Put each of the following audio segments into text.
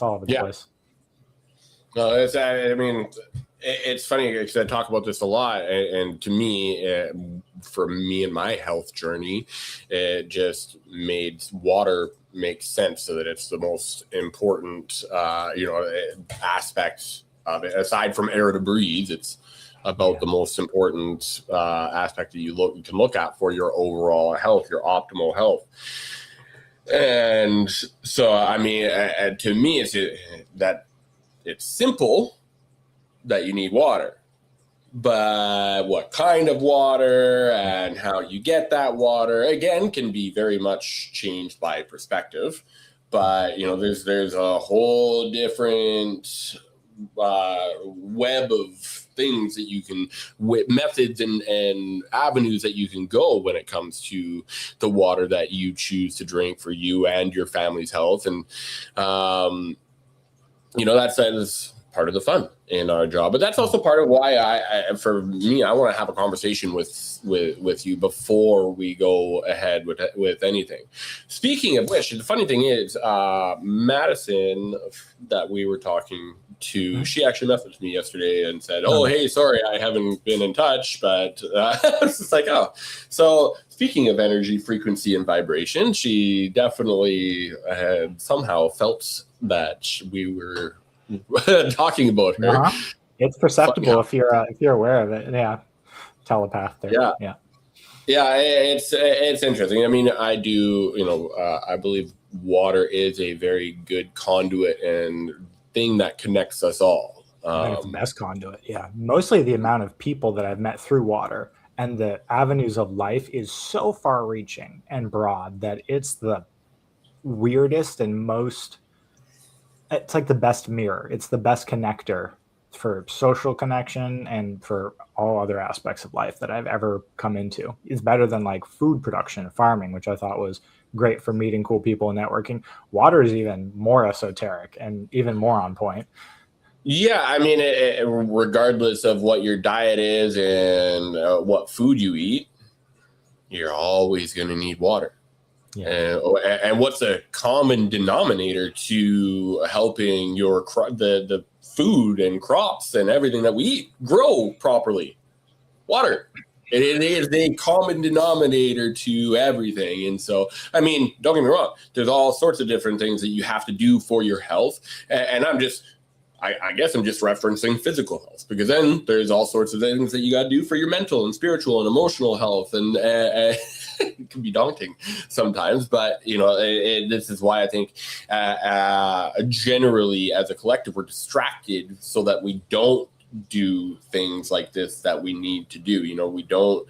all over the place. No, it's funny because I talk about this a lot, and to me, for me and my health journey, it just made water make sense, so that it's the most important, aspect of it. Aside from air to breathe, it's about the most important aspect that you can look at for your overall health, your optimal health. And so, to me, it's simple that you need water, but what kind of water and how you get that water, again, can be very much changed by perspective. But, there's a whole different web of things that you can, methods and avenues that you can go when it comes to the water that you choose to drink for you and your family's health. And, that is part of the fun in our job, but that's also part of why I want to have a conversation with you before we go ahead with anything. Speaking of which, the funny thing is, Madison that we were talking to, she actually messaged me yesterday and said, "Oh, hey, sorry, I haven't been in touch," but it's just like, oh. So speaking of energy, frequency, and vibration, she definitely had somehow felt that we were talking about her. It's perceptible if you're aware of it. Yeah, telepath there. Yeah. It's interesting. I do. I believe water is a very good conduit and thing that connects us all. I think it's the best conduit. Yeah, mostly the amount of people that I've met through water and the avenues of life is so far-reaching and broad that it's the weirdest and most. It's like the best mirror. It's the best connector for social connection and for all other aspects of life that I've ever come into. It's better than like food production and farming, which I thought was great for meeting cool people and networking. Water is even more esoteric and even more on point. Yeah, regardless of what your diet is and what food you eat, you're always going to need water. Yeah. And what's a common denominator to helping your the food and crops and everything that we eat grow properly? Water. It is a common denominator to everything. And so, don't get me wrong, there's all sorts of different things that you have to do for your health. And I guess I'm just referencing physical health, because then there's all sorts of things that you got to do for your mental and spiritual and emotional health. And it can be daunting sometimes, but this is why I think generally as a collective, we're distracted so that we don't do things like this that we need to do. We don't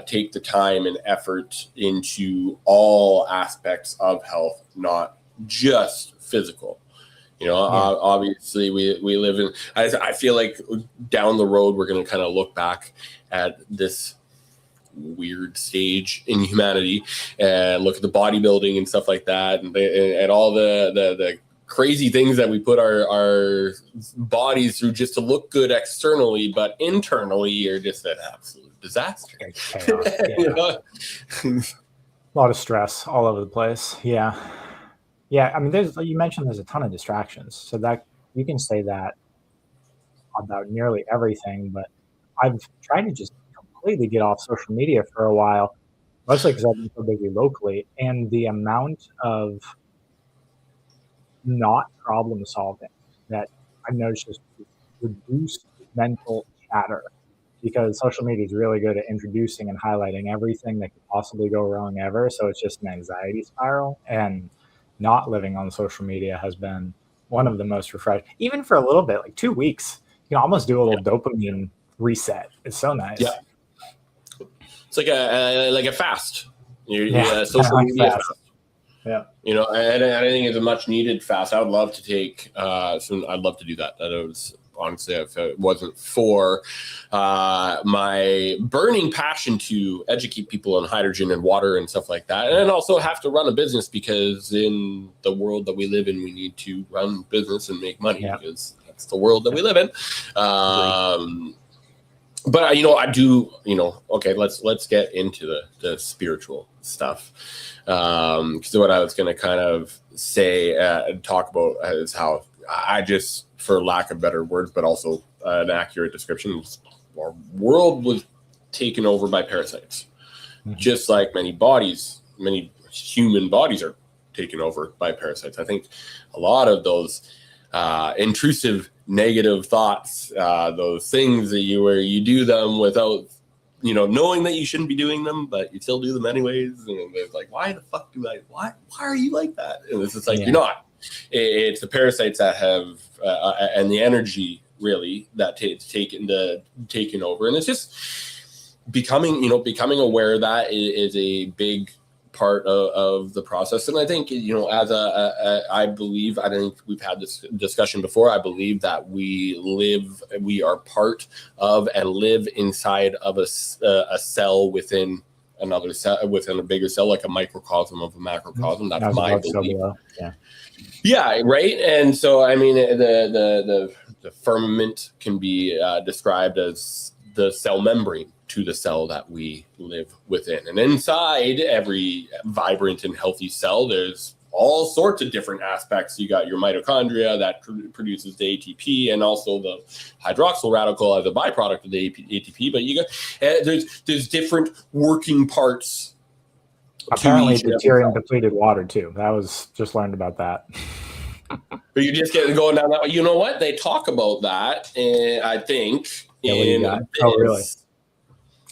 take the time and effort into all aspects of health, not just physical. Obviously we live in, I feel like down the road, we're going to kind of look back at this weird stage in humanity and look at the bodybuilding and stuff like that. And all the crazy things that we put our bodies through just to look good externally, but internally are just an absolute disaster. A lot of stress all over the place. Yeah. Yeah, you mentioned there's a ton of distractions, so that you can say that about nearly everything, but I've tried to just completely get off social media for a while, mostly because I've been so busy locally, and the amount of not problem solving that I've noticed just reduced mental chatter, because social media is really good at introducing and highlighting everything that could possibly go wrong ever, so it's just an anxiety spiral, and not living on social media has been one of the most refreshing, even for a little bit, like 2 weeks. You can almost do a little dopamine reset. It's so nice. Yeah. It's like a fast. Social media fast. Yeah. And I think it's a much needed fast. I would love to take I'd love to do that. That was honestly, if it wasn't for my burning passion to educate people on hydrogen and water and stuff like that, and also have to run a business, because in the world that we live in, we need to run business and make money, because that's the world that we live in. But I do, okay, let's get into the spiritual stuff. Because what I was going to kind of say talk about is how I just, for lack of better words, but also an accurate description, our world was taken over by parasites, just like many human bodies are taken over by parasites. I think a lot of those intrusive negative thoughts, those things that where you do them without knowing that you shouldn't be doing them, but you still do them anyways. And it's like, why the fuck why are you like that? And it's just like, you're not. It's the parasites that have and the energy really that taken over. And it's just becoming aware of that is a big part of the process. And I think, as I believe, I think we've had this discussion before. I believe that we are part of and live inside of a cell within another cell, within a bigger cell, like a microcosm of a macrocosm. That's my belief. Yeah, right. And so, I mean, the firmament can be described as the cell membrane to the cell that we live within. And inside every vibrant and healthy cell, there's all sorts of different aspects. You got your mitochondria that produces the ATP, and also the hydroxyl radical as a byproduct of the ATP. But you got there's different working parts. Apparently, deuterium depleted water too. That was just learned about that. But you just get going down that way. You know what? They talk about that, and I think oh, really?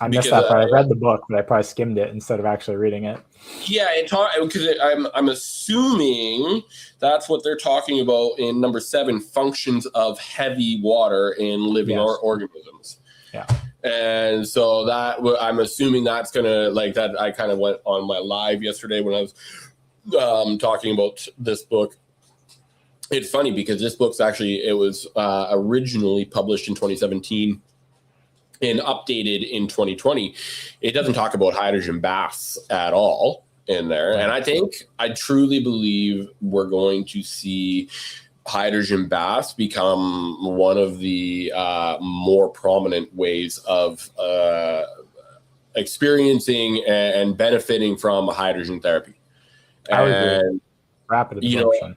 I missed that part. I read the book, but I probably skimmed it instead of actually reading it. Yeah, because I'm assuming that's what they're talking about in number 7, functions of heavy water in living organisms. Yeah. And so that I'm assuming that's gonna like that. I kind of went on my live yesterday when I was talking about this book. It's funny because this book's actually, it was originally published in 2017 and updated in 2020. It doesn't talk about hydrogen baths at all in there. And I truly believe we're going to see hydrogen baths become one of the more prominent ways of experiencing and benefiting from hydrogen therapy. And rapid absorption.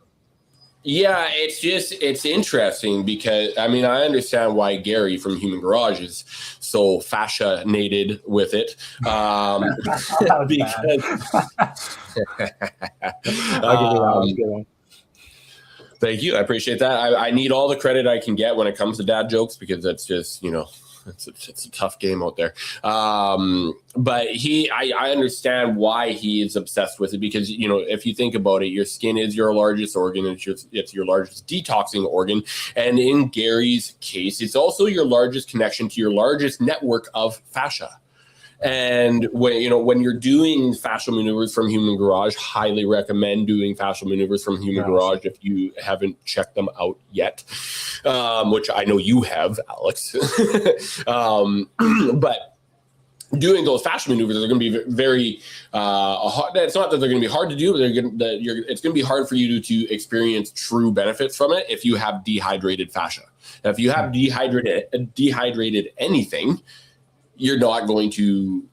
Yeah, it's interesting because, I mean, I understand why Gary from Human Garage is so fascinated with it. Because I'll give you that. Thank you. I appreciate that. I need all the credit I can get when it comes to dad jokes, because that's just, it's a tough game out there. But I understand why he is obsessed with it, because, if you think about it, your skin is your largest organ. It's your largest detoxing organ. And in Gary's case, it's also your largest connection to your largest network of fascia. And when you're doing fascial maneuvers from Human Garage, highly recommend doing fascial maneuvers from Human Garage if you haven't checked them out yet, which I know you have, Alex. But doing those fascial maneuvers are going to be very hard. It's not that they're going to be hard to do, but it's going to be hard for you to experience true benefits from it if you have dehydrated fascia. Now, if you have dehydrated anything, you're not going to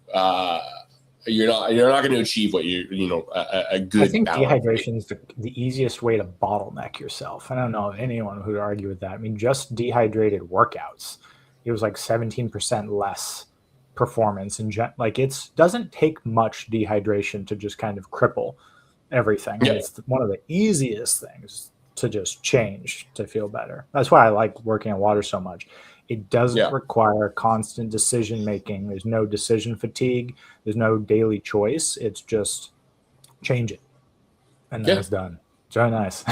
you're not going to achieve what a good. I think dehydration is the easiest way to bottleneck yourself. I don't know if anyone who would argue with that. I mean, just dehydrated workouts, it was like 17% less performance, and it doesn't take much dehydration to just kind of cripple everything. Yeah. It's one of the easiest things to just change to feel better. That's why I like working on water so much. It doesn't require constant decision making. There's no decision fatigue. There's no daily choice. It's just change it, and then it's done. It's very nice.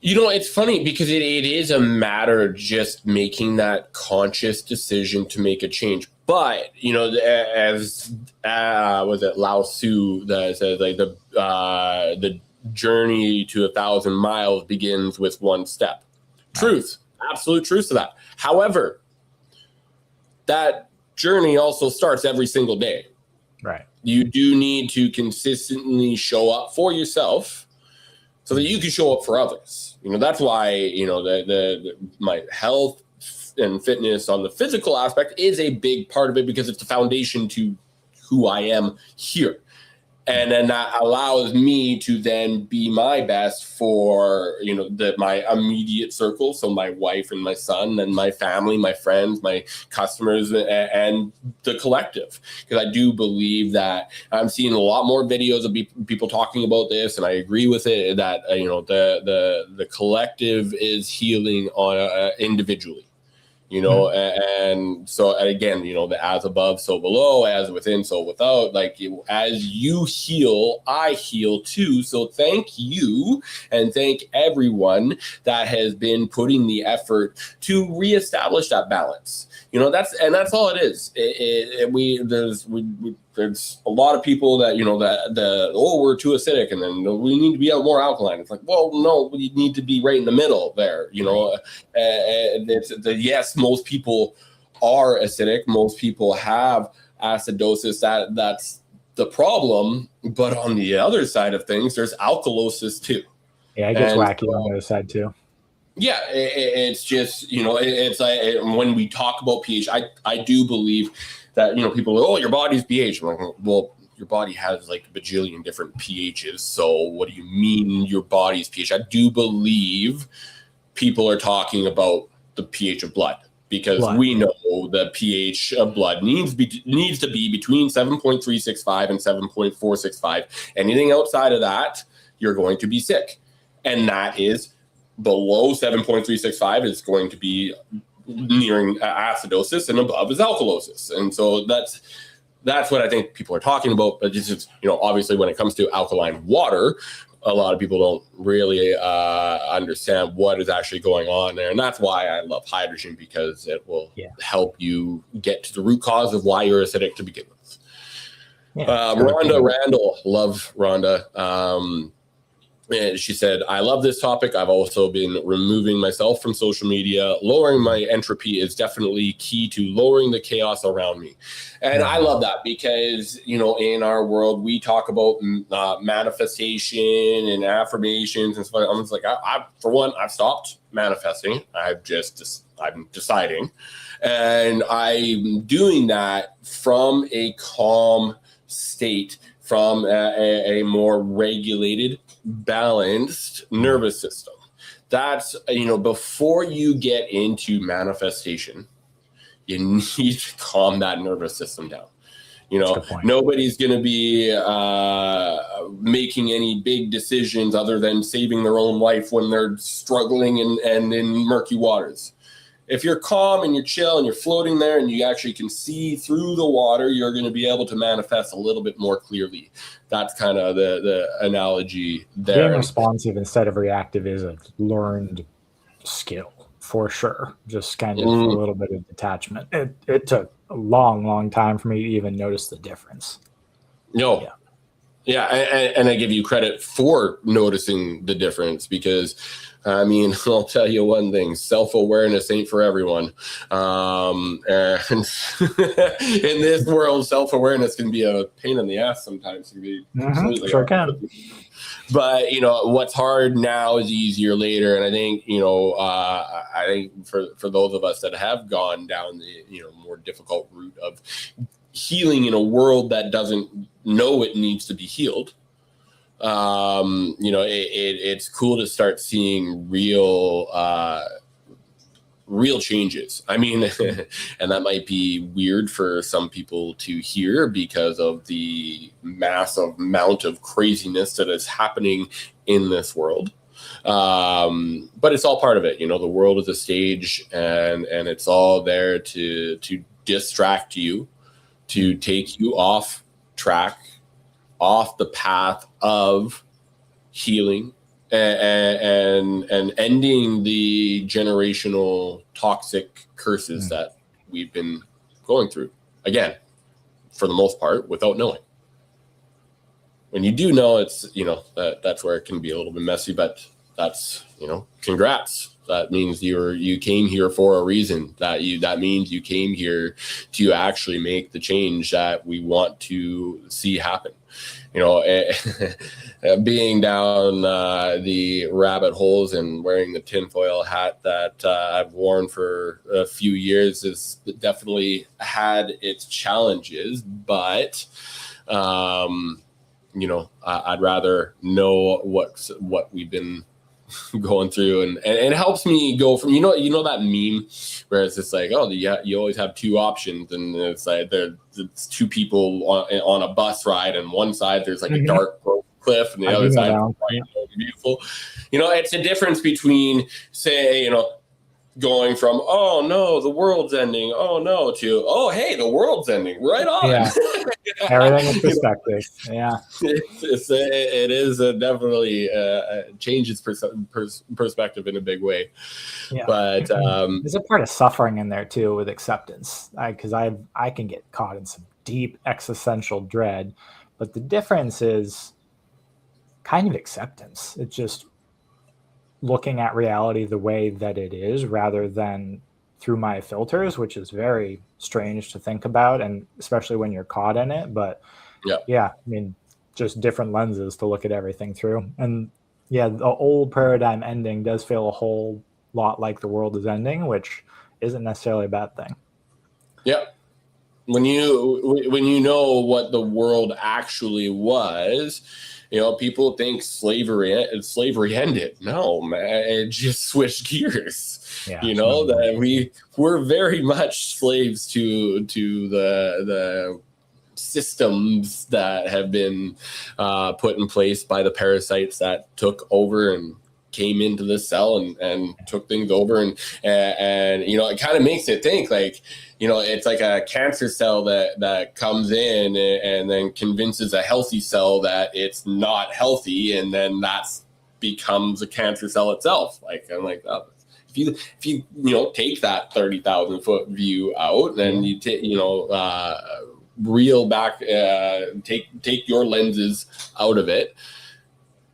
It's funny because it is a matter of just making that conscious decision to make a change. But as was it Lao Tzu that says, like, the journey to 1,000 miles begins with one step. Truth. Absolute truth to that. However, that journey also starts every single day. Right. You do need to consistently show up for yourself so that you can show up for others. That's why, my health and fitness on the physical aspect is a big part of it, because it's the foundation to who I am here. And then that allows me to then be my best for, my immediate circle. So my wife and my son and my family, my friends, my customers, and the collective. Because I do believe that I'm seeing a lot more videos of people talking about this, and I agree with it, that, the collective is healing on individually. And so, and again, the as above, so below, as within, so without, like, as you heal, I heal too. So thank you. And thank everyone that has been putting the effort to reestablish that balance. That's all it is. There's a lot of people that, we're too acidic and then we need to be more alkaline. It's like, well, no, we need to be right in the middle there, and yes, most people are acidic. Most people have acidosis. That's the problem. But on the other side of things, there's alkalosis too. Yeah, it gets wacky on the other side too. Yeah, it's just, it's like when we talk about pH, I do believe that, people are, oh, your body's pH. I'm like, well, your body has like a bajillion different pHs. So what do you mean your body's pH? I do believe people are talking about the pH of blood, because we know the pH of blood needs to be between 7.365 and 7.465. Anything outside of that, you're going to be sick. And that is below 7.365 is going to be nearing acidosis, and above is alkalosis. And so that's what I think people are talking about. But it's just, obviously when it comes to alkaline water, a lot of people don't really understand what is actually going on there. And that's why I love hydrogen, because it will help you get to the root cause of why you're acidic to begin with. Rhonda Randall, love Rhonda. And she said, I love this topic. I've also been removing myself from social media. Lowering my entropy is definitely key to lowering the chaos around me. And I love that, because, in our world, we talk about manifestation and affirmations and stuff. I'm just like, for one, I've stopped manifesting. I'm deciding. And I'm doing that from a calm state, from a more regulated, balanced nervous system. That's, before you get into manifestation, you need to calm that nervous system down. Nobody's going to be making any big decisions other than saving their own life when they're struggling and in murky waters. If you're calm and you're chill and you're floating there and you actually can see through the water, you're going to be able to manifest a little bit more clearly. That's kind of the analogy there. Being responsive instead of reactive is a learned skill for sure. Just kind of a little bit of detachment. It took a long, long time for me to even notice the difference. Yeah, and I give you credit for noticing the difference, because, I'll tell you one thing: self-awareness ain't for everyone. And in this world, self-awareness can be a pain in the ass sometimes. It can be sure can. But what's hard now is easier later. And I think I think for those of us that have gone down the more difficult route of healing in a world that doesn't know it needs to be healed, it's cool to start seeing real changes. And that might be weird for some people to hear because of the massive amount of craziness that is happening in this world. But it's all part of it. The world is a stage, and it's all there to distract you, to take you off track, off the path of healing and ending the generational toxic curses that we've been going through, again, for the most part, without knowing. When you do know, it's that's where it can be a little bit messy, but that's congrats. That means you came here for a reason. That means you came here to actually make the change that we want to see happen. Being down the rabbit holes and wearing the tinfoil hat that I've worn for a few years has definitely had its challenges, but I'd rather know what we've been going through, and it helps me go from that meme where it's just like, oh yeah, you always have two options, and it's like it's two people on a bus ride, and one side there's like a dark cliff, and the other side is bright and beautiful. It's a difference between, say, going from, oh no, the world's ending, oh no, to, oh hey, the world's ending, right on. Yeah. Everything in perspective. Yeah, it is definitely changes perspective in a big way. Yeah. But there's a part of suffering in there too with acceptance, because I can get caught in some deep existential dread, but the difference is kind of acceptance. It's just looking at reality the way that it is rather than through my filters, which is very strange to think about, and especially when you're caught in it. But yeah, I mean, just different lenses to look at everything through. And yeah, the old paradigm ending does feel a whole lot like the world is ending, which isn't necessarily a bad thing. Yeah. When you know what the world actually was, people think slavery ended. No, man, it just switched gears. Yeah, that we're very much slaves to the systems that have been put in place by the parasites that took over and came into the cell and took things over, and it kind of makes it think like, it's like a cancer cell that comes in and then convinces a healthy cell that it's not healthy, and then that becomes a cancer cell itself. Like, I'm like, oh, if you take that 30,000 foot view out, then you reel back, take your lenses out of it.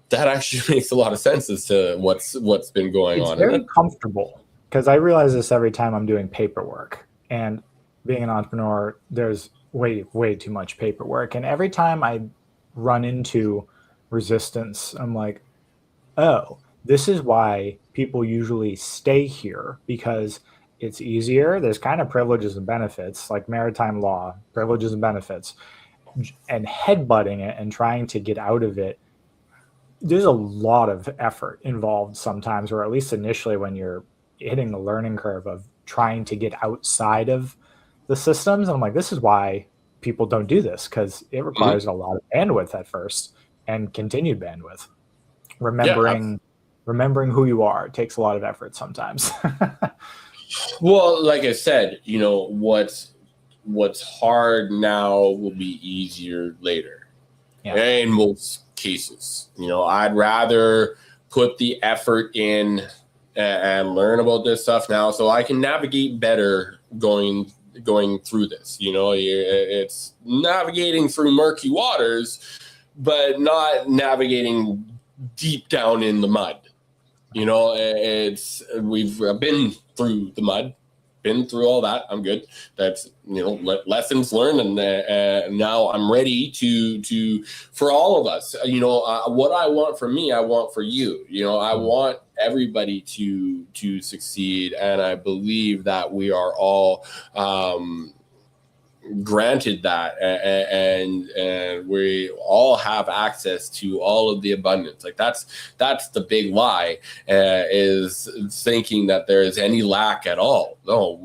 That actually makes a lot of sense as to what's been going on. It's very comfortable, because I realize this every time I'm doing paperwork. And being an entrepreneur, there's way too much paperwork. And every time I run into resistance, I'm like, oh, this is why people usually stay here, because it's easier. There's kind of privileges and benefits, like maritime law, privileges and benefits, and headbutting it and trying to get out of it. There's a lot of effort involved sometimes, or at least initially when you're hitting the learning curve of trying to get outside of the systems. And I'm like, this is why people don't do this, because it requires a lot of bandwidth at first and continued bandwidth. Remembering who you are takes a lot of effort sometimes. Well, like I said, what's hard now will be easier later. Yeah. In most cases, I'd rather put the effort in and learn about this stuff now, so I can navigate better going through this. It's navigating through murky waters, but not navigating deep down in the mud. We've been through the mud, been through all that. I'm good. That's lessons learned, and now I'm ready to for all of us. What I want for me, I want for you. I want everybody to succeed, and I believe that we are all granted that, and we all have access to all of the abundance. Like that's the big lie, is thinking that there is any lack at all. No,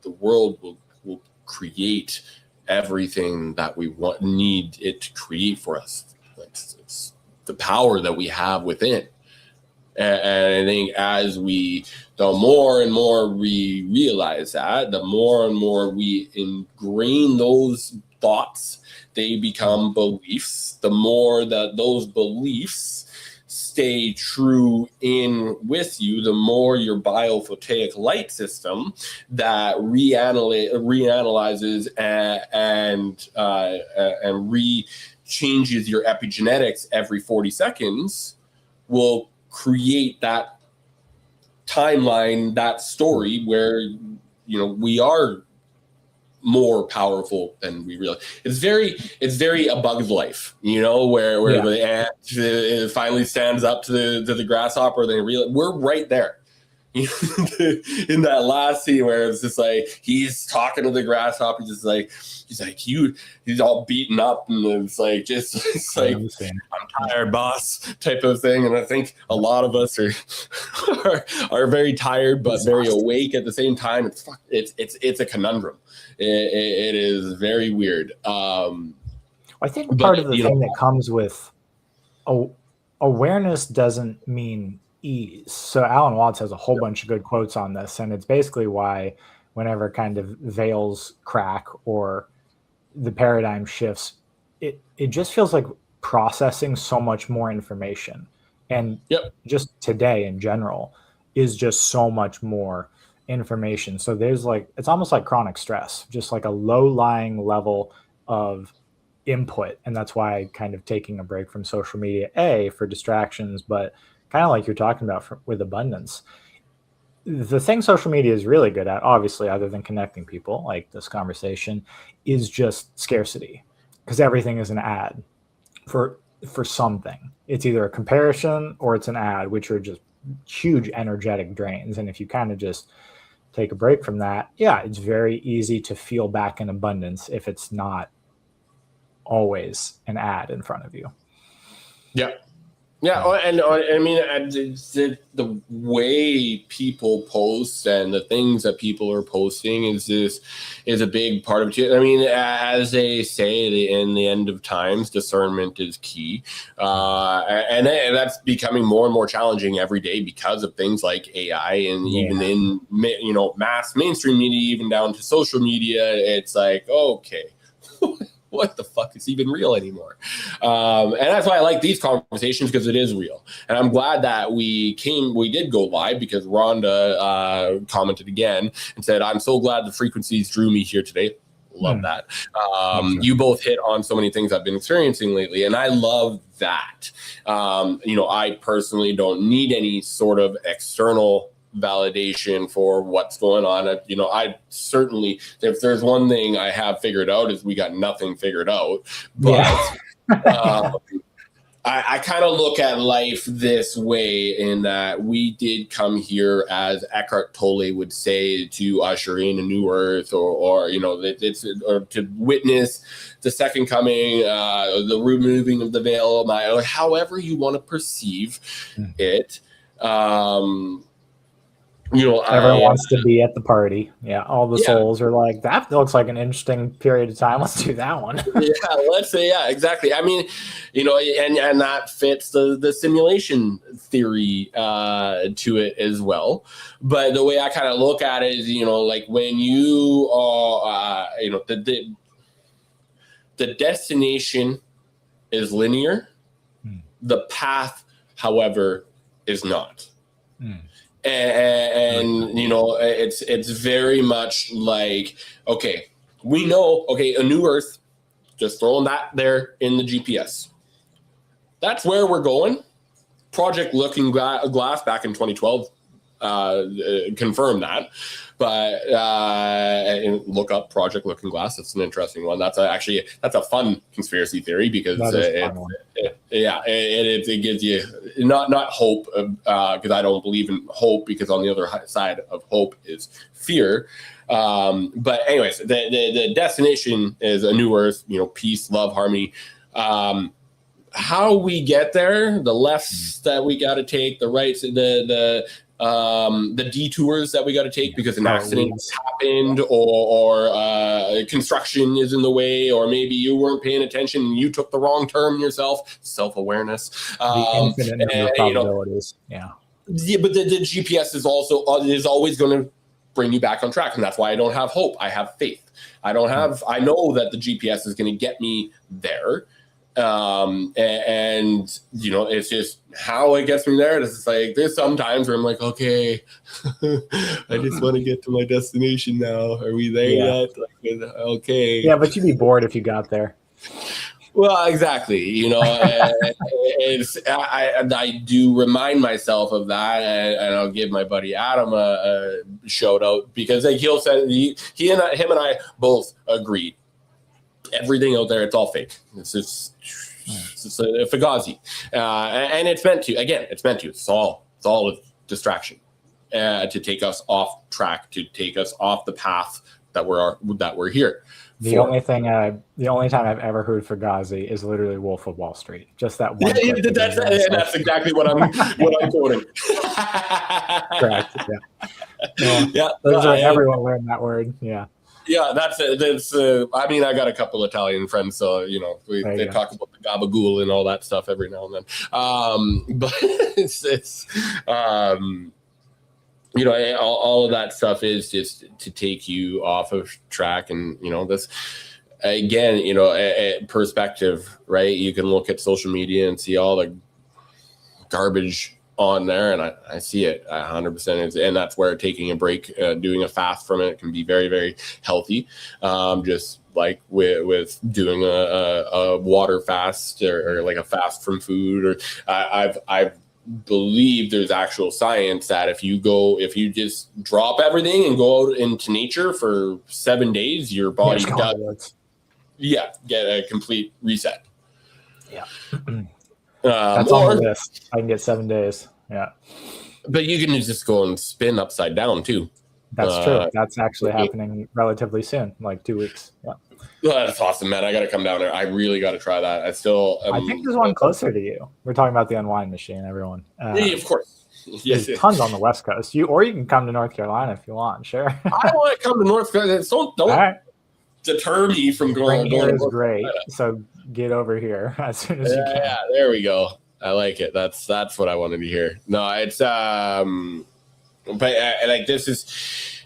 the world will create everything that we need it to create for us. It's the power that we have within. And I think the more and more we realize that, the more and more we ingrain those thoughts, they become beliefs. The more that those beliefs stay true in with you, the more your biophotic light system that reanalyzes and re-changes your epigenetics every 40 seconds will create that timeline, that story where we are more powerful than we realize. It's very A Bug's Life, where the ant finally stands up to the grasshopper. They realize we're right there. in that last scene where it's just like he's talking to the grasshopper, he's like he's all beaten up, and it's like I'm tired, boss, type of thing. And I think a lot of us are very tired but very awake at the same time. It's a conundrum. It is very weird. I think part of the thing that comes with awareness doesn't mean ease. So Alan Watts has a whole bunch of good quotes on this, and it's basically why whenever kind of veils crack or the paradigm shifts, it just feels like processing so much more information. And just today in general is just so much more information. So there's it's almost like chronic stress, just like a low-lying level of input. And that's why kind of taking a break from social media, for distractions, but kind of like you're talking about with abundance. The thing social media is really good at, obviously, other than connecting people like this conversation, is just scarcity, because everything is an ad for something. It's either a comparison or it's an ad, which are just huge energetic drains. And if you kind of just take a break from that, it's very easy to feel back in abundance if it's not always an ad in front of you. And I mean, the way people post and the things that people are posting is a big part of it. I mean, as they say, in the end of times, discernment is key, and that's becoming more and more challenging every day because of things like AI and even in mass mainstream media, even down to social media. It's like, okay. What the fuck is even real anymore? And that's why I like these conversations, because it is real. And I'm glad that we did go live, because Rhonda commented again and said, I'm so glad the frequencies drew me here today. Love that. You both hit on so many things I've been experiencing lately, and I love that. I personally don't need any sort of external validation for what's going on. I certainly, if there's one thing I have figured out, is we got nothing figured out. But I kind of look at life this way, in that we did come here, as Eckhart Tolle would say, to usher in a new earth, or to witness the second coming, the removing of the veil, however you want to perceive it. Everyone wants to be at the party. All the souls are like, that looks like an interesting period of time. Let's do that one. Let's say, exactly. I mean, and that fits the simulation theory to it as well. But the way I kind of look at it is, like when you are, the destination is linear. The path, however, is not. And it's very much like, okay, we know, a new earth, just throwing that there in the GPS. That's where we're going. Project Looking Glass back in 2012 confirmed that. But look up Project Looking Glass. It's an interesting one. That's a fun conspiracy theory, because it gives you not hope, because I don't believe in hope, because on the other side of hope is fear. But anyways, the destination is a new earth, peace, love, harmony. How we get there, the lefts that we got to take, the rights, the detours that we got to take because an accident has happened, or construction is in the way, or maybe you weren't paying attention and you took the wrong turn yourself. Self-awareness. The infinite number of probabilities. But the GPS is always going to bring you back on track, and that's why I don't have hope. I have faith. I know that the GPS is going to get me there. It's just how it gets me there. It's like, there's some times where I'm like, okay, I just want to get to my destination now. Are we there yet? Okay. Yeah, but you'd be bored if you got there. Well, exactly. I do remind myself of that, and I'll give my buddy Adam a shout out, because he'll say him and I both agreed. Everything out there, it's all fake. It's a fugazi, and it's meant to. Again, it's meant to. It's all a distraction, to take us off track, to take us off the path that we're here. The only time I've ever heard Fugazi is literally Wolf of Wall Street. Just that one. Yeah, that's exactly what I'm quoting. Correct. Yeah. Those are everyone learned that word. Yeah. Yeah, that's I mean, I got a couple Italian friends, so they talk about the gabagool and all that stuff every now and then. But it's all of that stuff is just to take you off of track, and this again, a perspective, right? You can look at social media and see all the garbage on there, and I see it 100%, and that's where taking a break, doing a fast from it can be very, very healthy. Just like with doing a water fast or like a fast from food, or I've believe there's actual science that if you just drop everything and go out into nature for 7 days, your body does get a complete reset. Yeah. That's on the list. I can get 7 days. Yeah. But you can just go and spin upside down too. That's true. That's actually happening relatively soon, like 2 weeks. Yeah. Well, that's awesome, man. I got to come down there. I really got to try that. I think there's one closer to you. We're talking about the Unwind Machine, everyone. Yeah, of course. Yes, there's tons on the West Coast. You can come to North Carolina if you want. Sure. I want to come to North Carolina. Don't deter me from going. Here is great. So get over here as soon as you can. Yeah, there we go. I like it. That's what I wanted to hear. No, it's but like this is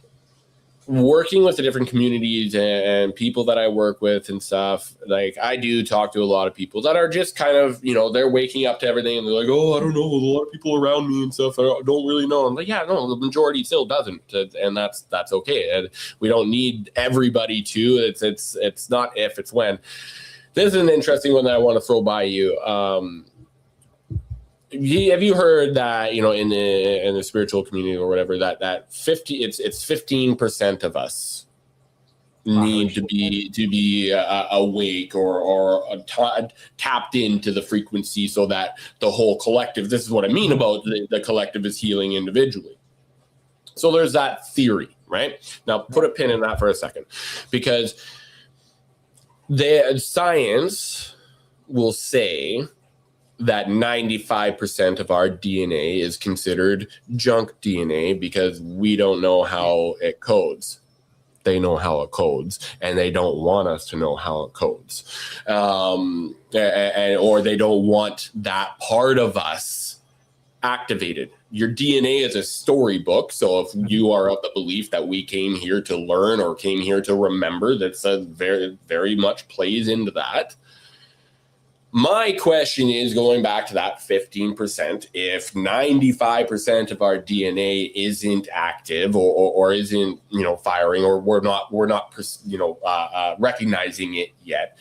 working with the different communities and people that I work with and stuff. Like I do talk to a lot of people that are just kind of, they're waking up to everything and they're like, oh, I don't know, a lot of people around me and stuff, I don't really know. I'm like, yeah, no, the majority still doesn't, and that's okay. And we don't need everybody to. It's not if, it's when. This is an interesting one that I want to throw by you. Have you heard that in the spiritual community or whatever that it's 15% of us need to be awake or tapped into the frequency so that the whole collective, this is what I mean about the collective, is healing individually. So there's that theory, right? Now put a pin in that for a second, because the science will say that 95% of our DNA is considered junk DNA because we don't know how it codes. They know how it codes, and they don't want us to know how it codes. Or they don't want that part of us activated. Your DNA is a storybook, so if you are of the belief that we came here to learn or came here to remember, that's very, very much plays into that. My question is, going back to that 15%, if 95% of our DNA isn't active or isn't, firing, or we're not recognizing it yet,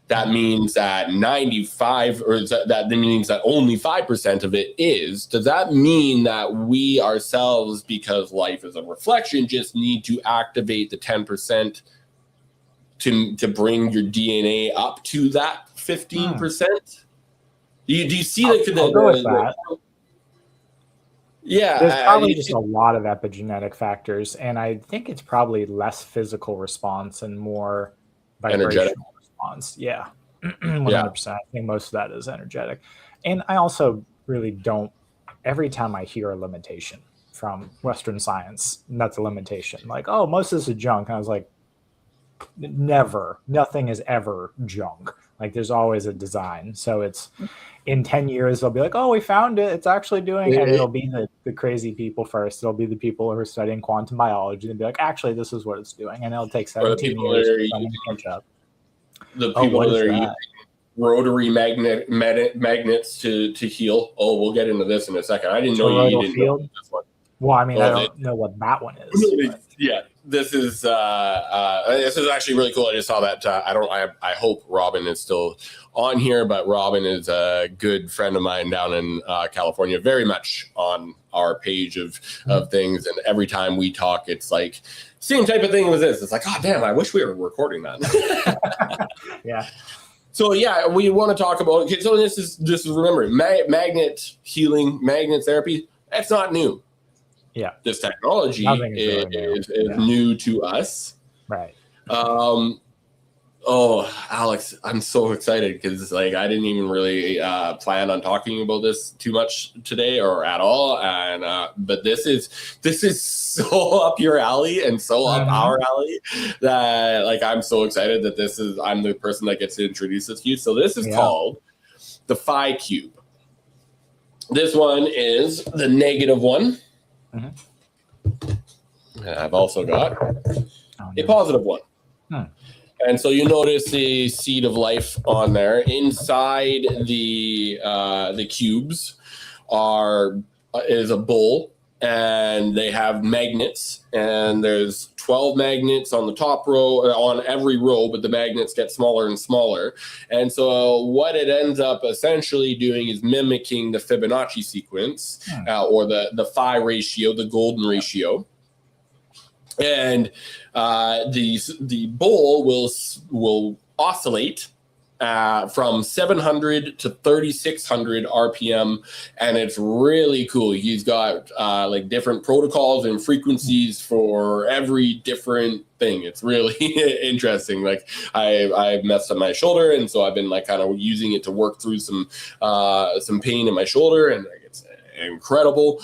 that means that 95, or that means that only 5% of it is. Does that mean that we ourselves, because life is a reflection, just need to activate the 10% to bring your DNA up to that 15%? Do you see I'll go with that. Yeah, there's probably just a lot of epigenetic factors, and I think it's probably less physical response and more vibrational energetic response. Yeah, 100%. I think most of that is energetic, and I also really don't. Every time I hear a limitation from Western science, and that's a limitation. Like, oh, most of this is junk. And I was like, never. Nothing is ever junk. Like, there's always a design. So it's in 10 years, they'll be like, oh, we found it. It's actually doing it. And it'll be the crazy people first. It'll be the people who are studying quantum biology and be like, actually, this is what it's doing. And it'll take 17 years to catch up. The people that are using rotary magnets to heal. Oh, we'll get into this in a second. I didn't know you didn't know this one. Well, I mean, I don't know what that one is. Yeah, this is actually really cool. I just saw that. I hope Robin is still on here, but Robin is a good friend of mine down in California, very much on our page of things. And every time we talk, it's like same type of thing with this. It's like, oh damn, I wish we were recording that. Yeah. So yeah, we want to talk about. Okay, so this is remember magnet healing, magnet therapy. That's not new. Yeah. This technology Nothing is really new. is new to us. Right. Oh, Alex, I'm so excited because like I didn't even really plan on talking about this too much today or at all, and but this is so up your alley and so up our alley that like I'm so excited that I'm the person that gets to introduce this to you. So this is called the Phi Cube. This one is the negative one. And I've also got a positive one. And so you notice the seed of life on there. Inside the cubes is a bowl, and they have magnets. And there's 12 magnets on the top row, on every row, but the magnets get smaller and smaller. And so what it ends up essentially doing is mimicking the Fibonacci sequence, or the phi ratio, the golden ratio. And the bowl will oscillate from 700 to 3600 RPM, and it's really cool. He's got like different protocols and frequencies for every different thing. It's really interesting. Like I messed up my shoulder, and so I've been like kind of using it to work through some pain in my shoulder, and it's incredible.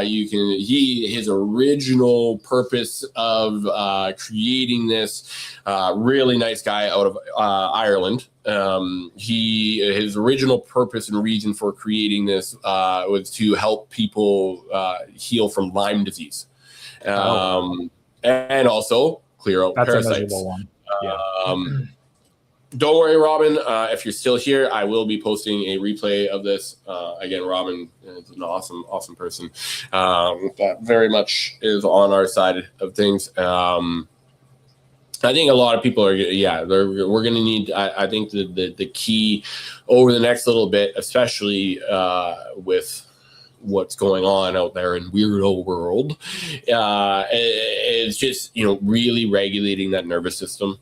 His original purpose of creating this really nice guy out of Ireland. His original purpose and reason for creating this was to help people heal from Lyme disease, and also clear out parasites. That's a miserable one. Yeah. Don't worry, Robin. If you're still here, I will be posting a replay of this. Again, Robin is an awesome person. That very much is on our side of things. I think a lot of people are, we're going to need, I think the key over the next little bit, especially with what's going on out there in weirdo world, is just, really regulating that nervous system.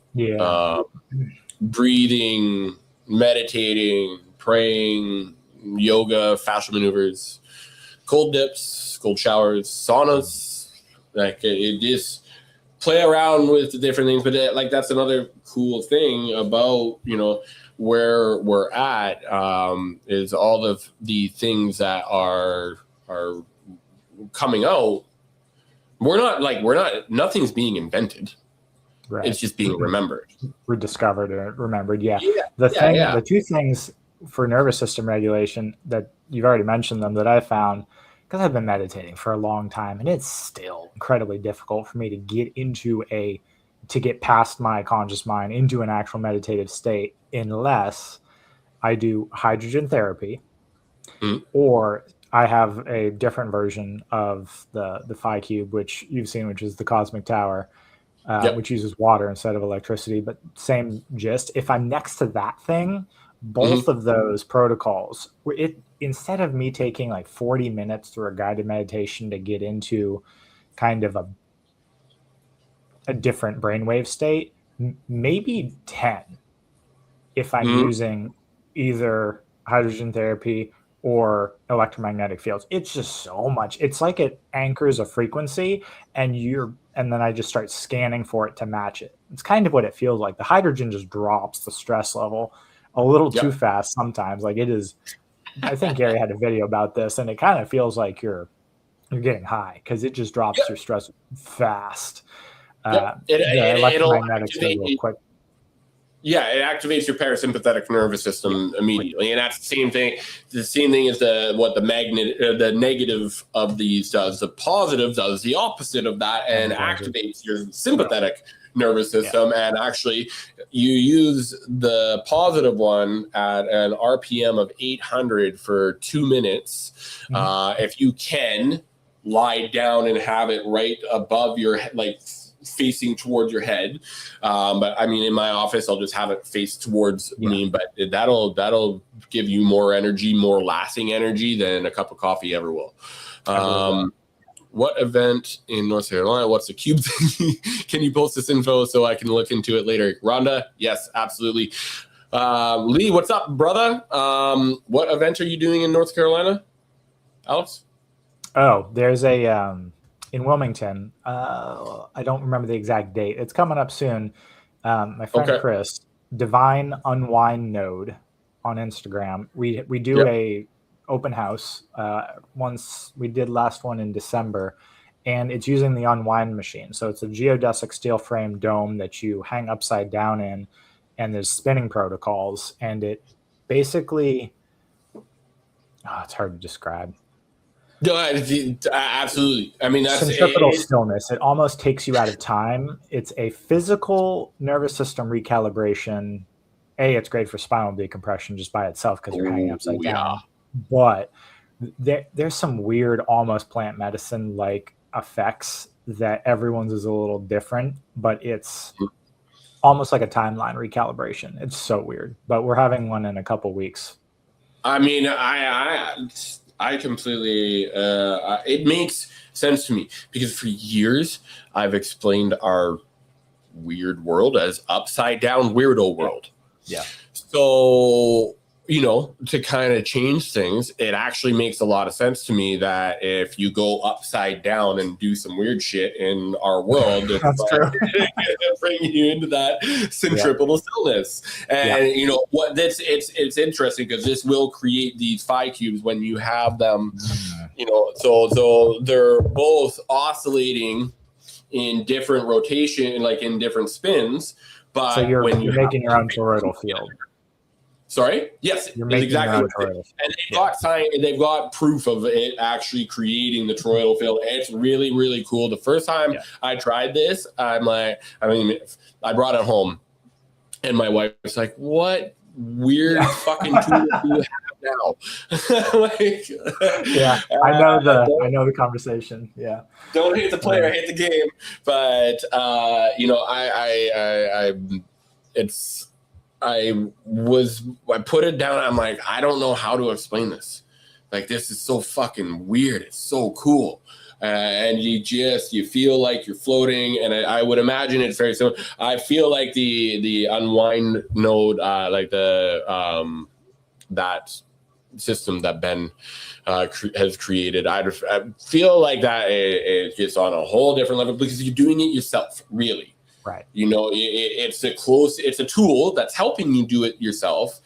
Breathing, meditating, praying, yoga, fascial maneuvers, cold dips, cold showers, saunas. Like it just play around with the different things. But like that's another cool thing about where we're at, is all of the things that are coming out. Nothing's being invented. Right. It's just being remembered. Rediscovered or remembered. The two things for nervous system regulation that you've already mentioned them that I found, because I've been meditating for a long time, and it's still incredibly difficult for me to get past my conscious mind into an actual meditative state unless I do hydrogen therapy, or I have a different version of the Phi Cube, which you've seen, which is the Cosmic Tower. Which uses water instead of electricity, but same gist. If I'm next to that thing, both of those protocols, instead of me taking like 40 minutes through a guided meditation to get into kind of a different brainwave state, maybe 10 if I'm using either hydrogen therapy or electromagnetic fields. It's just so much. It's like it anchors a frequency, and then I just start scanning for it to match it. It's kind of what it feels like. The hydrogen just drops the stress level a little too fast sometimes. Like it is, I think Gary had a video about this, and it kind of feels like you're getting high because it just drops your stress fast. Electromagnetics go real quick. Yeah, it activates your parasympathetic nervous system immediately, and that's the same thing. The same thing is what the negative of these does. The positive does the opposite of that and activates your sympathetic nervous system. And actually, you use the positive one at an RPM of 800 for 2 minutes. If you can, lie down and have it right above your head, like facing towards your head. But I mean, in my office, I'll just have it face towards me, but that'll give you more energy, more lasting energy than a cup of coffee ever will. What event in North Carolina? What's the cube thing? Can you post this info so I can look into it later? Rhonda? Yes, absolutely. Lee, what's up, brother? What event are you doing in North Carolina? Alex? Oh, there's a in Wilmington. I don't remember the exact date. It's coming up soon. My friend Okay. Chris, Divine Unwind Node on Instagram. We do Yep. a open house. Once we did last one in December, and it's using the Unwind machine. So it's a geodesic steel frame dome that you hang upside down in, and there's spinning protocols, and it basically, it's hard to describe. No, absolutely. I mean, that's Centripetal stillness. It almost takes you out of time. It's a physical nervous system recalibration. It's great for spinal decompression just by itself because you're hanging upside down. But there's some weird, almost plant medicine like effects that everyone's is a little different, but it's almost like a timeline recalibration. It's so weird. But we're having one in a couple weeks. I mean, I completely, it makes sense to me because for years I've explained our weird world as upside down weirdo world. Yeah. So, to kind of change things, it actually makes a lot of sense to me that if you go upside down and do some weird shit in our world, That's true. bring you into that centripetal stillness. And it's interesting because this will create these phi cubes when you have them, so they're both oscillating in different rotation, like in different spins. But so you're making your own toroidal field. Sorry? Yes, you're making exactly. And they've got proof of it actually creating the toroidal field. It's really, really cool. The first time I tried this, I brought it home, and my wife was like, "What weird fucking tool do you have now?" I know the conversation. Yeah. Don't hate the player, hate the game. But I put it down. I'm like, I don't know how to explain this. Like, this is so fucking weird. It's so cool. And you feel like you're floating. And I would imagine it's very similar. I feel like the Unwind node, like that system that Ben has created, I feel like that is just on a whole different level because you're doing it yourself, really. Right. It's a tool that's helping you do it yourself,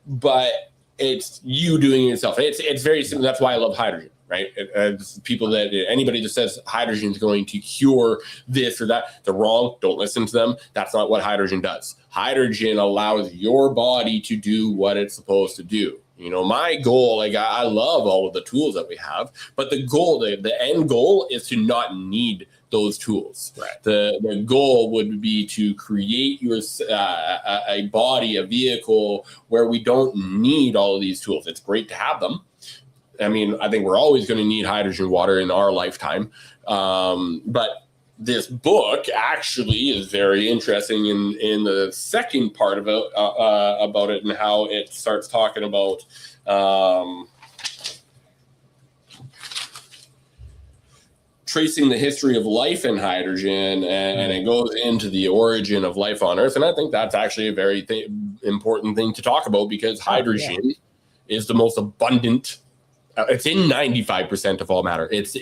but it's you doing it yourself. It's very simple. That's why I love hydrogen, right? Anybody that says hydrogen is going to cure this or that, they're wrong. Don't listen to them. That's not what hydrogen does. Hydrogen allows your body to do what it's supposed to do. My goal, I love all of the tools that we have, but the end goal is to not need those tools. Right. The goal would be to create a body, a vehicle where we don't need all of these tools. It's great to have them. I mean, I think we're always going to need hydrogen water in our lifetime. But this book actually is very interesting in the second part of it, about it and how it starts talking about tracing the history of life in hydrogen, and it goes into the origin of life on Earth. And I think that's actually a very important thing to talk about because hydrogen is the most abundant. It's in 95% of all matter. It's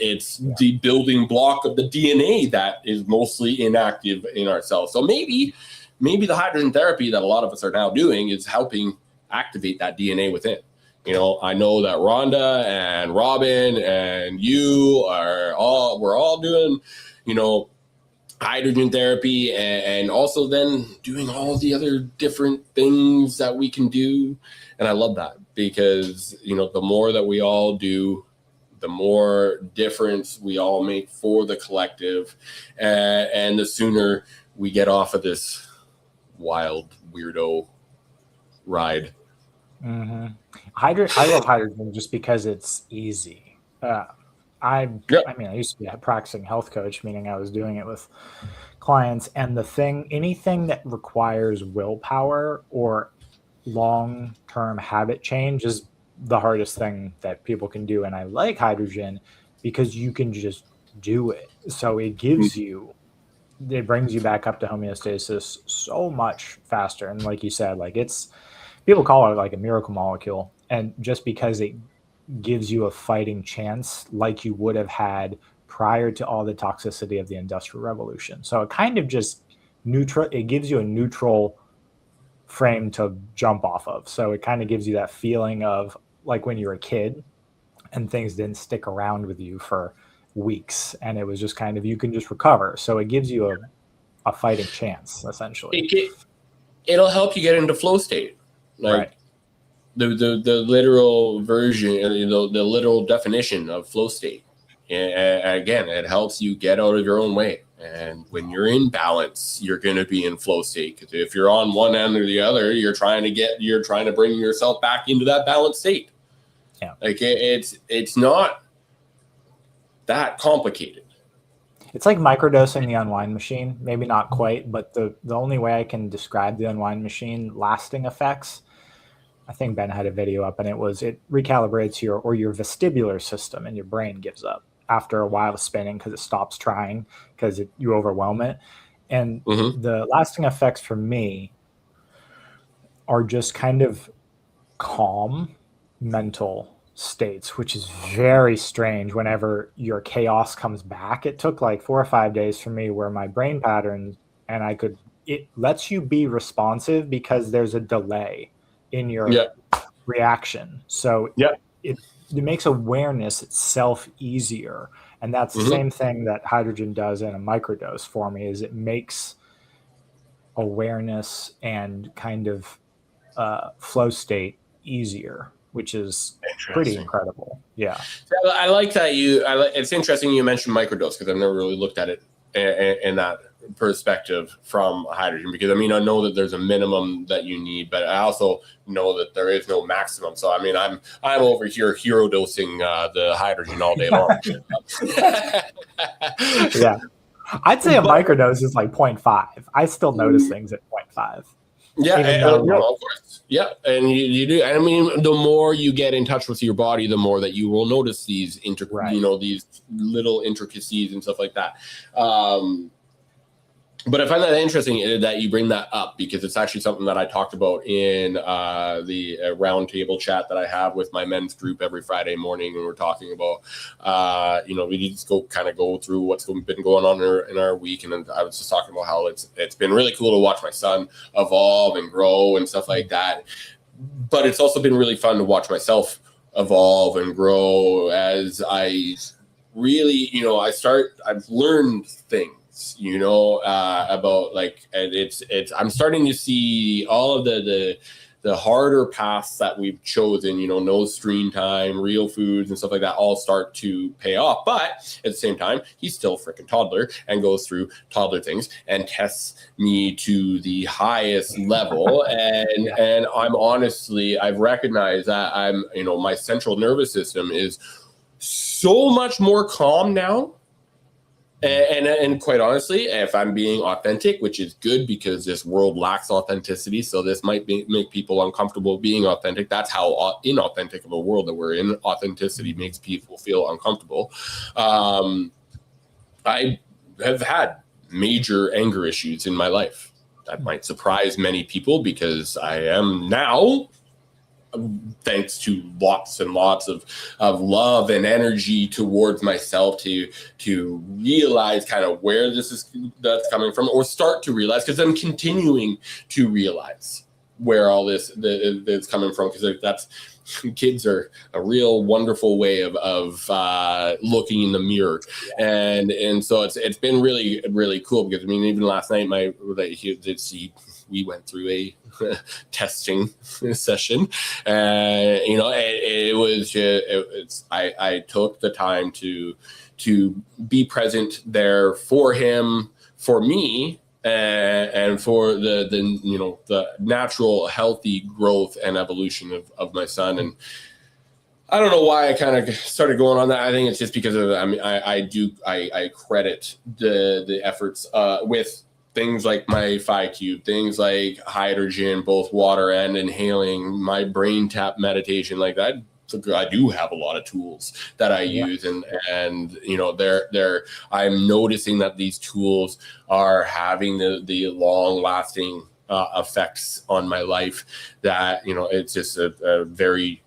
the building block of the DNA that is mostly inactive in our cells. So maybe the hydrogen therapy that a lot of us are now doing is helping activate that DNA within. I know that Rhonda and Robin and you we're all doing, hydrogen therapy and also then doing all the other different things that we can do. And I love that because, the more that we all do, the more difference we all make for the collective. And the sooner we get off of this wild weirdo ride. Mm-hmm. I love hydrogen just because it's easy. I used to be a practicing health coach, meaning I was doing it with clients. And anything that requires willpower or long-term habit change is the hardest thing that people can do. And I like hydrogen because you can just do it. So it brings you back up to homeostasis so much faster. And like you said, people call it like a miracle molecule. And just because it gives you a fighting chance like you would have had prior to all the toxicity of the Industrial Revolution. So it kind of just it gives you a neutral frame to jump off of. So it kind of gives you that feeling of like when you were a kid and things didn't stick around with you for weeks, and it was just kind of, you can just recover. So it gives you a fighting chance, essentially. It'll help you get into flow state. Like, right. The literal version, the literal definition of flow state. And again, it helps you get out of your own way. And when you're in balance, you're going to be in flow state. Because if you're on one end or the other, you're trying to bring yourself back into that balanced state. Yeah. Like it's not that complicated. It's like microdosing the unwind machine. Maybe not quite, but the only way I can describe the unwind machine lasting effects, I think Ben had a video up, and it recalibrates your vestibular system, and your brain gives up after a while of spinning because it stops trying, because you overwhelm it. And the lasting effects for me are just kind of calm mental states, which is very strange whenever your chaos comes back. It took like 4 or 5 days for me where my brain patterns, and it lets you be responsive because there's a delay in your reaction. So it makes awareness itself easier. And that's the same thing that hydrogen does in a microdose for me, is it makes awareness and kind of flow state easier, which is pretty incredible. Yeah. I like that it's interesting you mentioned microdose, because I've never really looked at it in that perspective from hydrogen, because I mean, I know that there's a minimum that you need, but I also know that there is no maximum. So I mean, I'm over here hero dosing the hydrogen all day long. Yeah, I'd say a microdose is like 0.5. I still notice things at 0.5. Yeah, of course. Yeah, and you do. I mean, the more you get in touch with your body, the more that you will notice these these little intricacies and stuff like that. But I find that interesting that you bring that up, because it's actually something that I talked about in the roundtable chat that I have with my men's group every Friday morning, when we're talking about, we just go through what's been going on in our week. And then I was just talking about how it's been really cool to watch my son evolve and grow and stuff like that. But it's also been really fun to watch myself evolve and grow as I really, I've learned things. About and I'm starting to see all of the harder paths that we've chosen, no screen time, real foods and stuff like that, all start to pay off. But at the same time, he's still a freaking toddler and goes through toddler things and tests me to the highest level. And I've recognized that my central nervous system is so much more calm now. And quite honestly, if I'm being authentic, which is good because this world lacks authenticity, so this might make people uncomfortable being authentic. That's how inauthentic of a world that we're in. Authenticity makes people feel uncomfortable. I have had major anger issues in my life. That might surprise many people, because I am now, thanks to lots and lots of love and energy towards myself, to realize kind of where that's coming from, or start to realize, because I'm continuing to realize where all this is coming from, because kids are a real wonderful way of looking in the mirror. And so it's been really, really cool, because I mean, even last night we went through a testing session, and I took the time to be present there for him, for me, and for the natural healthy growth and evolution of my son. And I don't know why I kind of started going on that. I think it's just because of, I credit the efforts with things like my PhiCube, things like hydrogen, both water and inhaling, my brain tap meditation, like that. I do have a lot of tools that I use, and I'm noticing that these tools are having the long lasting effects on my life, that it's just a very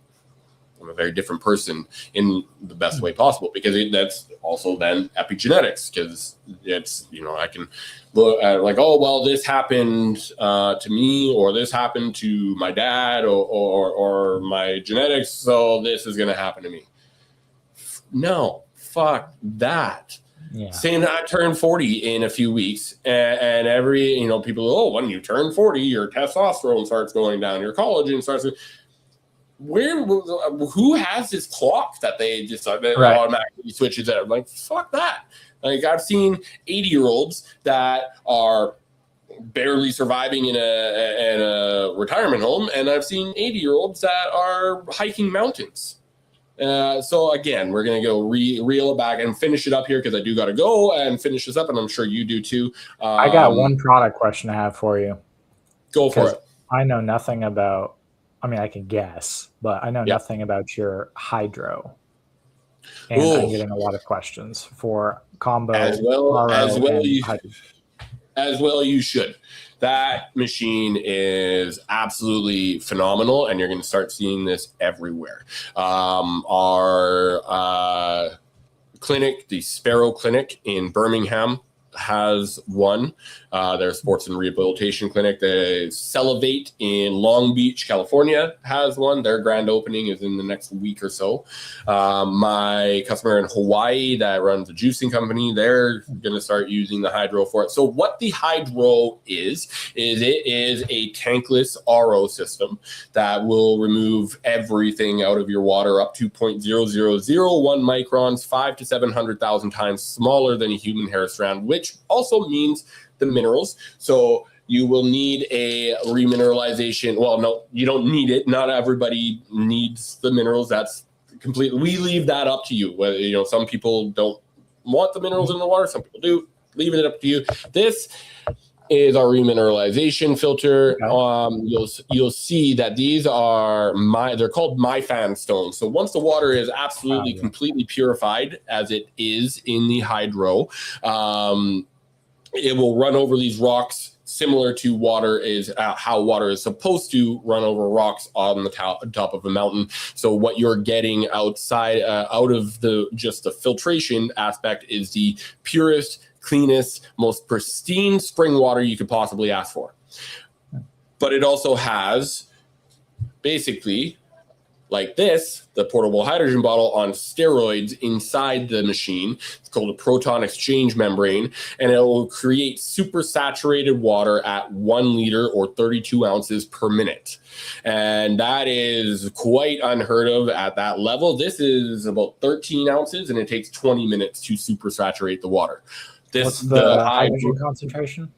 I'm a very different person in the best way possible, because that's also then epigenetics, because it's, I can look at like, oh, well, this happened to me, or this happened to my dad, or my genetics, so this is going to happen to me. No, fuck that. Yeah. Saying that I turned 40 in a few weeks, and every, people, oh, when you turn 40, your testosterone starts going down, your collagen starts. Who has this clock that they just automatically switches it? I'm like, fuck that. Like, I've seen 80-year-olds that are barely surviving in a retirement home, and I've seen 80-year-olds that are hiking mountains. So again, we're going to go reel it back and finish it up here, because I do got to go and finish this up, and I'm sure you do too. I got one product question I have for you. Go for it. I know nothing about, I can guess, but I know nothing about your hydro. And I'm getting a lot of questions for combo. As well you should. That machine is absolutely phenomenal, and you're going to start seeing this everywhere. Our clinic, the Sparrow Clinic in Birmingham, has one. Their sports and rehabilitation clinic. The Celivate in Long Beach, California, has one. Their grand opening is in the next week or so. My customer in Hawaii that runs a juicing company, they're going to start using the hydro for it. So what the hydro is it is a tankless RO system that will remove everything out of your water up to 0.0001 microns, 5 to 700,000 times smaller than a human hair strand, which also means the minerals. So you will need a remineralization. Well, no, you don't need it. Not everybody needs the minerals. That's completely, we leave that up to you. Whether, some people don't want the minerals in the water. Some people do. Leaving it up to you. This is our remineralization filter. You'll see that these are they're called MyFan stones. So once the water is absolutely completely purified, as it is in the hydro, it will run over these rocks similar to water is how water is supposed to run over rocks on the top of a mountain. So what you're getting outside, out of just the filtration aspect, is the purest, cleanest, most pristine spring water you could possibly ask for. But it also has basically, like this, the portable hydrogen bottle on steroids inside the machine. It's called a proton exchange membrane, and it will create super saturated water at 1 liter or 32 ounces per minute. And that is quite unheard of at that level. This is about 13 ounces, and it takes 20 minutes to super saturate the water. What's the hydrogen concentration?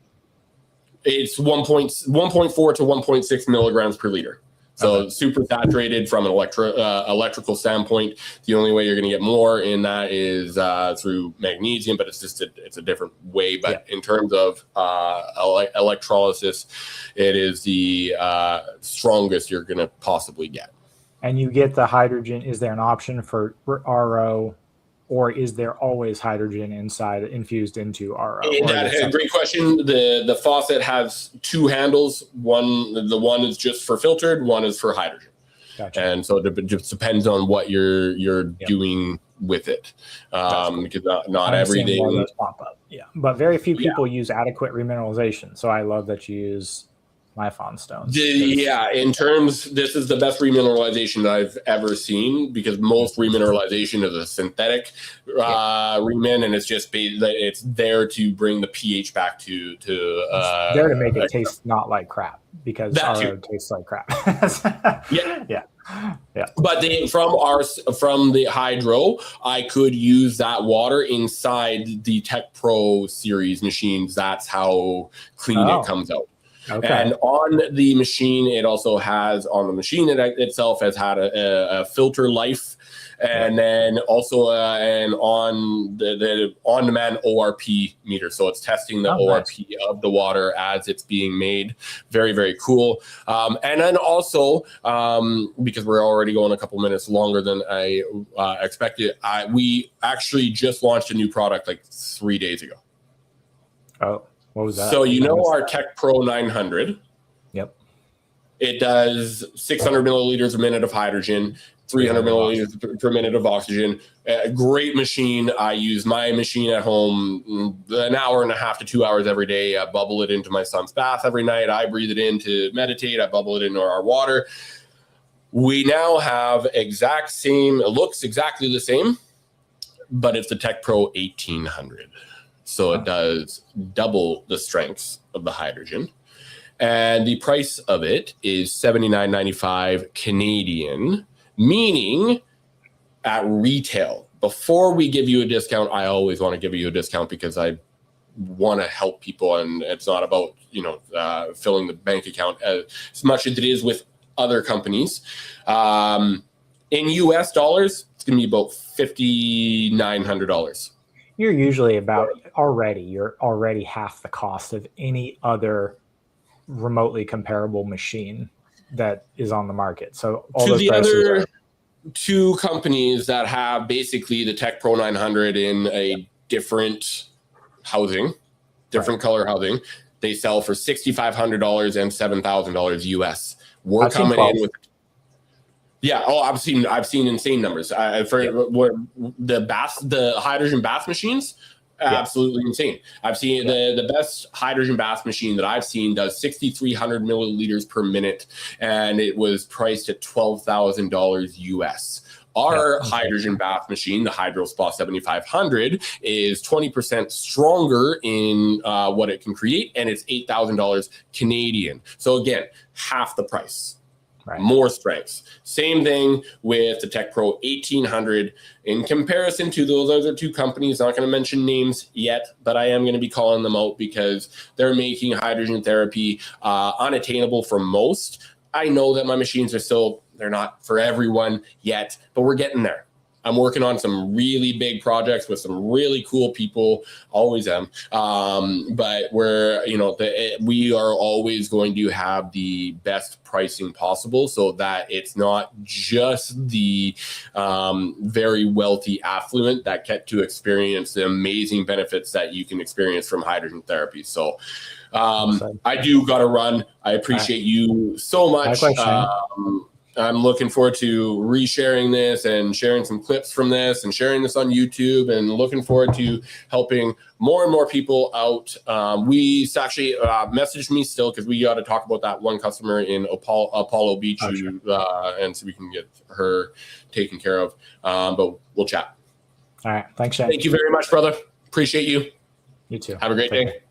It's 1.4 to 1.6 milligrams per liter. So super saturated from an electrical standpoint. The only way you're going to get more in that is through magnesium, but it's just it's a different way. But in terms of electrolysis, it is the strongest you're going to possibly get. And you get the hydrogen. Is there an option for RO, or is there always hydrogen infused into RO? That's a great question. The faucet has 2 handles. The one is just for filtered, one is for hydrogen. Gotcha. And so it just depends on what you're doing with it. Because not everything pop up. Yeah, but very few people use adequate remineralization. So I love that you use MyFan stones. In terms, this is the best remineralization that I've ever seen, because most remineralization is a synthetic remin, and it's just it's there to bring the pH back to it's there to make it taste not like crap, because RO tastes like crap. Yeah. But from the hydro, I could use that water inside the Tech Pro series machines. That's how clean it comes out. Okay. And on the machine, it also has, on the machine itself, has had a filter life, and then also an the on-demand ORP meter. So it's testing the ORP of the water as it's being made. Very, very cool. And then also, because we're already going a couple minutes longer than I expected, we actually just launched a new product like 3 days ago. Oh. What was that? So our Tech Pro 900. Yep. It does 600 milliliters a minute of hydrogen. 300 milliliters per minute of oxygen. Great machine. I use my machine at home an hour and a half to 2 hours every day. I bubble it into my son's bath every night. I breathe it in to meditate. I bubble it into our water. We now have exact same, it looks exactly the same, but it's the Tech Pro 1800. So it does double the strength of the hydrogen. And the price of it is $79.95 Canadian, meaning at retail. Before we give you a discount, I always want to give you a discount because I want to help people, and it's not about filling the bank account as much as it is with other companies. In US dollars, it's going to be about $5,900. You're already half the cost of any other remotely comparable machine that is on the market. So all to those the prices other are, two companies that have basically the Tech Pro 900 in a different housing, different color housing, they sell for $6,500 and $7,000 US. We're I've seen coming 12. in with, yeah. Oh, I've seen insane numbers. The hydrogen bath machines, absolutely insane. I've seen the best hydrogen bath machine that I've seen does 6,300 milliliters per minute, and it was priced at $12,000 US. Our hydrogen bath machine, the HydroSpa 7500, is 20% stronger in what it can create, and it's $8,000 Canadian. So again, half the price. Right. More strengths. Same thing with the Tech Pro 1800. In comparison to those other two companies, not going to mention names yet, but I am going to be calling them out because they're making hydrogen therapy unattainable for most. I know that my machines are they're not for everyone yet, but we're getting there. I'm working on some really big projects with some really cool people. Always am. But we are always going to have the best pricing possible so that it's not just the very wealthy affluent that get to experience the amazing benefits that you can experience from hydrogen therapy. So I do got to run. I appreciate you so much. I'm looking forward to resharing this and sharing some clips from this and sharing this on YouTube, and looking forward to helping more and more people out. We actually messaged me still because we got to talk about that one customer in Apollo Beach, and so we can get her taken care of. But we'll chat. All right. Thanks, Shane. Thank you very much, brother. Appreciate you. You too. Have a great day.